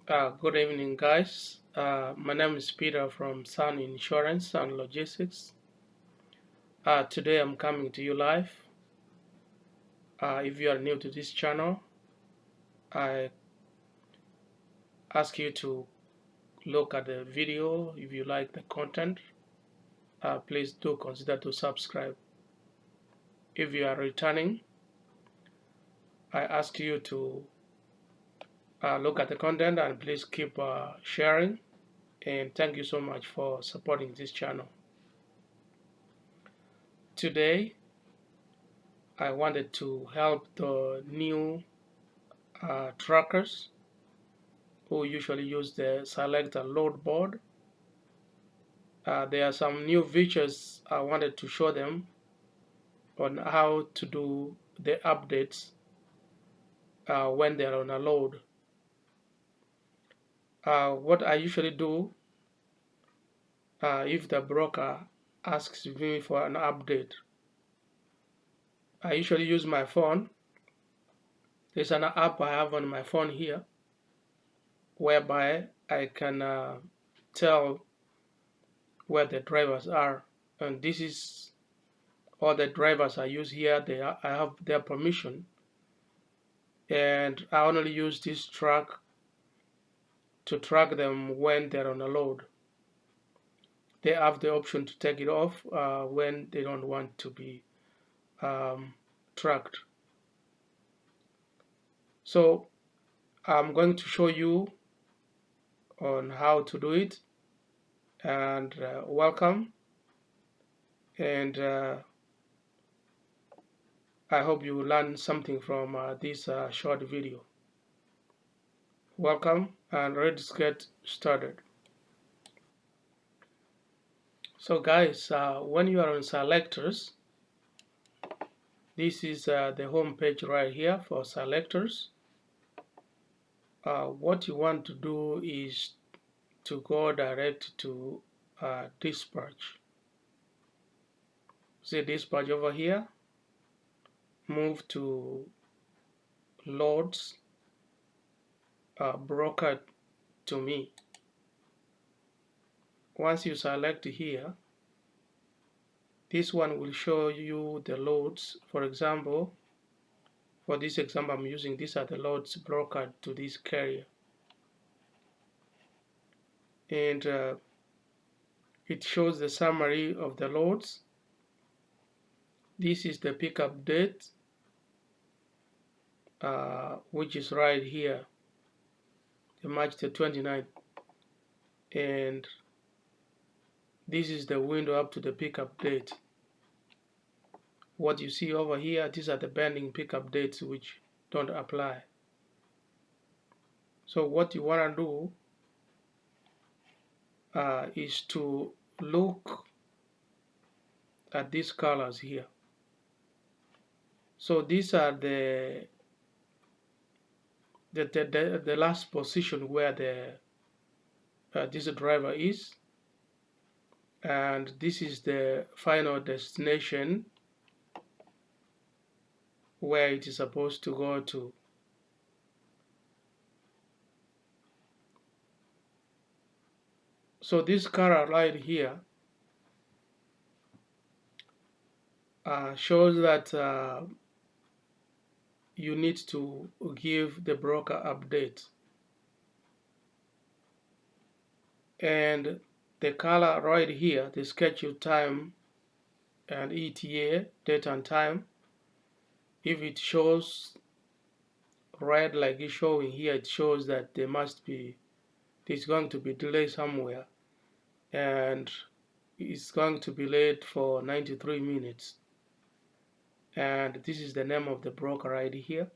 Good evening, guys. My name is Peter from Sun Insurance and Logistics. Today I'm coming to you live. If you are new to this channel, I ask you to look at the video. If you like the content, please do consider to subscribe. If you are returning, I ask you to look at the content and please keep sharing. And thank you so much for supporting this channel. Today, I wanted to help the new truckers who usually use the Sylectus Load board. There are some new features I wanted to show them on how to do the updates when they're on a load. What I usually do if the broker asks me for an update, I usually use my phone. There's an app I have on my phone here whereby I can tell where the drivers are, and this is all the drivers I use here. I have their permission, and I only use this truck to track them when they're on a load. They have the option to take it off when they don't want to be tracked. So I'm going to show you on how to do it, and welcome, and I hope you learn something from this short video. Welcome, and let's get started. So guys, when you are on selectors, this is the home page right here for selectors. What you want to do is to go direct to dispatch. See dispatch over here, move to loads, broker to me. Once you select here, this one will show you the loads. For example, for this example I'm using, these are the loads brokered to this carrier. And it shows the summary of the loads. This is the pickup date, which is right here, March the 29th. And this is the window up to the pickup date. What you see over here, these are the pending pickup dates which don't apply. So what you want to do is to look at these colors here. So these are the last position where this driver is, and this is the final destination where it is supposed to go to. So this color right here shows that you need to give the broker update, and the color right here, the scheduled time and ETA, date and time, if it shows red like it's showing here, it shows that there's going to be delay somewhere, and it's going to be late for 93 minutes. And this is the name of the broker right here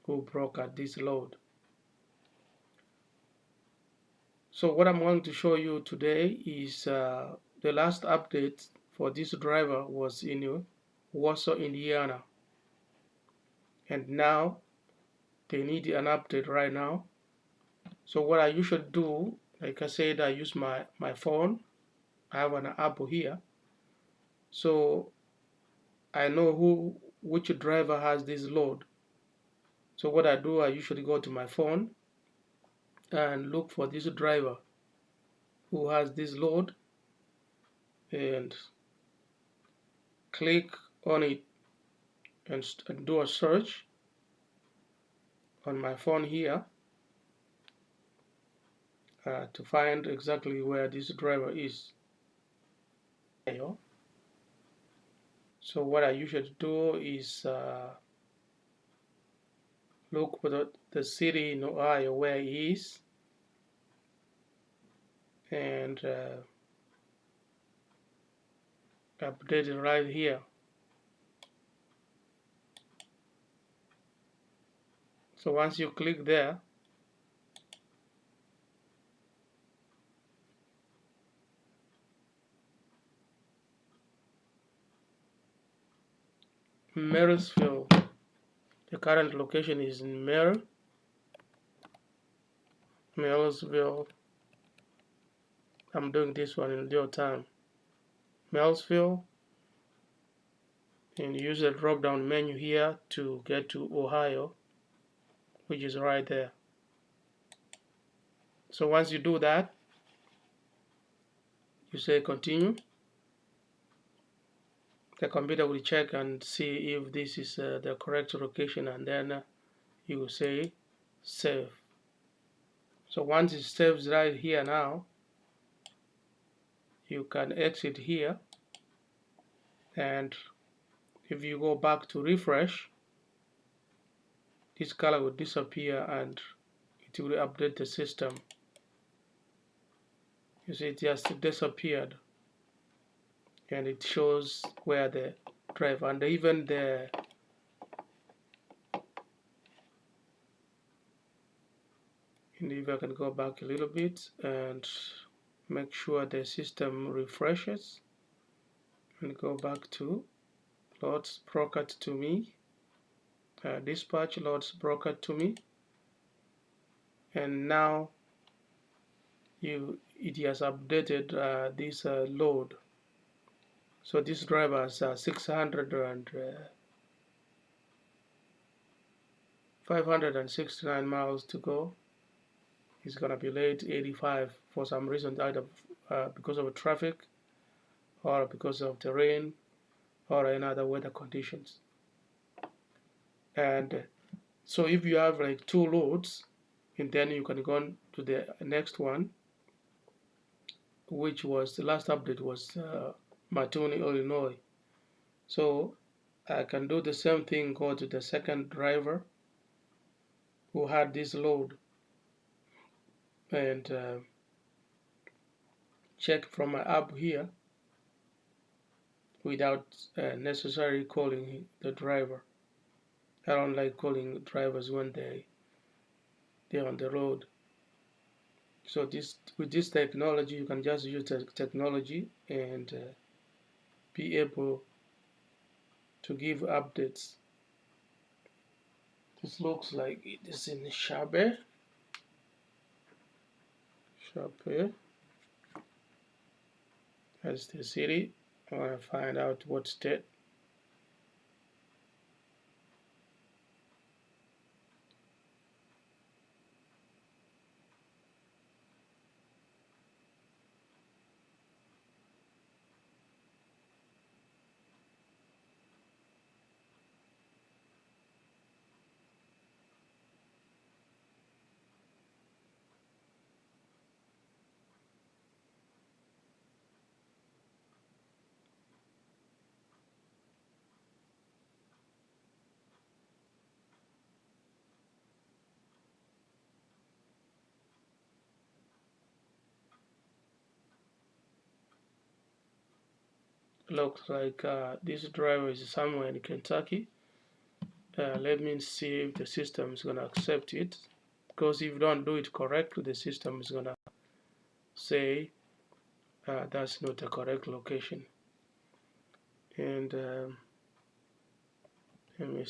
who brokered this load. So what I'm going to show you today is the last update for this driver was in Warsaw, Indiana, and now they need an update right now. So what I usually do, like I said, I use my phone. I have an app here, so I know which driver has this load. So what I do, I usually go to my phone and look for this driver who has this load and click on it and do a search on my phone here to find exactly where this driver is. So what I usually do is look for the city in Ohio where he is and update it right here. So once you click there, Marysville, the current location is in Marysville. I'm doing this one in real time. Marysville, and use the drop down menu here to get to Ohio, which is right there. So once you do that, you say continue. The computer will check and see if this is the correct location, and then you will say save. So once it saves right here now, you can exit here, and if you go back to refresh, this color will disappear and it will update the system. You see, it just disappeared, and it shows where the drive and even the and if I can go back a little bit and make sure the system refreshes and go back to loads broadcast to me, dispatch loads broadcast to me, and now it has updated this load. So this driver has 569 miles to go. He's gonna be late 85 for some reason, either because of traffic or because of the rain or any other weather conditions. And so if you have like two loads, and then you can go on to the next one, which was the last update was Mattoon, Illinois. So I can do the same thing, go to the second driver who had this load and check from my app here without necessarily calling the driver. I don't like calling drivers when they're on the road. So with this technology, you can just use the technology and be able to give updates. This looks like it is in Shabe. That's the city. I want to find out what state. Looks like this driver is somewhere in Kentucky. Let me see if the system is going to accept it. Because if you don't do it correctly, the system is going to say that's not the correct location. And let me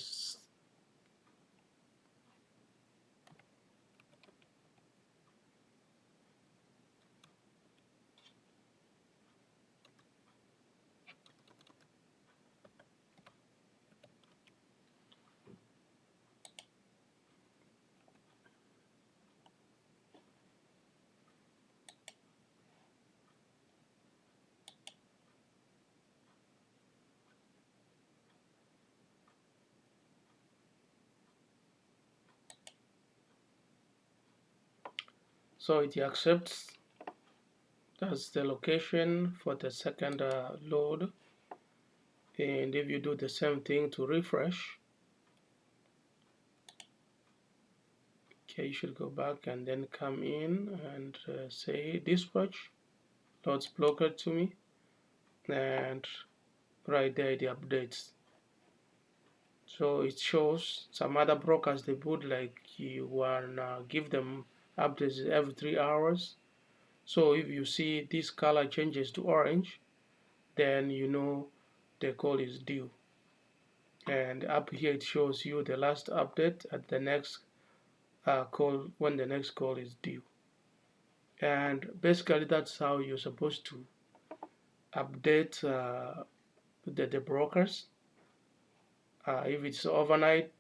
So it accepts. That's the location for the second load. And if you do the same thing to refresh, okay, you should go back and then come in and say dispatch loads blocker to me, and right there the updates. So it shows some other brokers they put like you wanna give them updates every 3 hours. So if you see this color changes to orange, then you know the call is due. And up here it shows you the last update at the next call, when the next call is due. And basically that's how you're supposed to update the brokers. If it's overnight,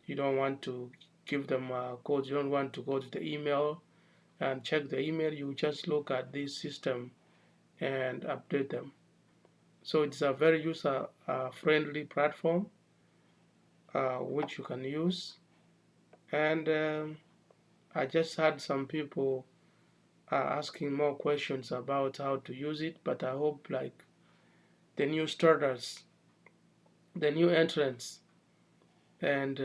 you don't want to give them codes. You don't want to go to the email and check the email. You just look at this system and update them. So it's a very user friendly platform which you can use. And I just had some people asking more questions about how to use it, but I hope like the new starters, the new entrants, and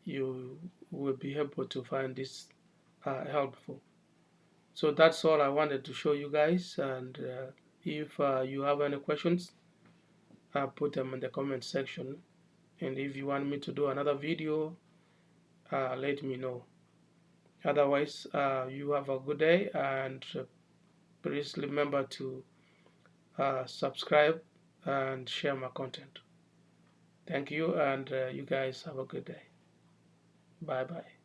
you will be able to find this helpful. So that's all I wanted to show you guys. And if you have any questions, put them in the comment section. And if you want me to do another video, let me know. Otherwise, you have a good day, and please remember to subscribe and share my content. Thank you, and you guys have a good day. Bye bye.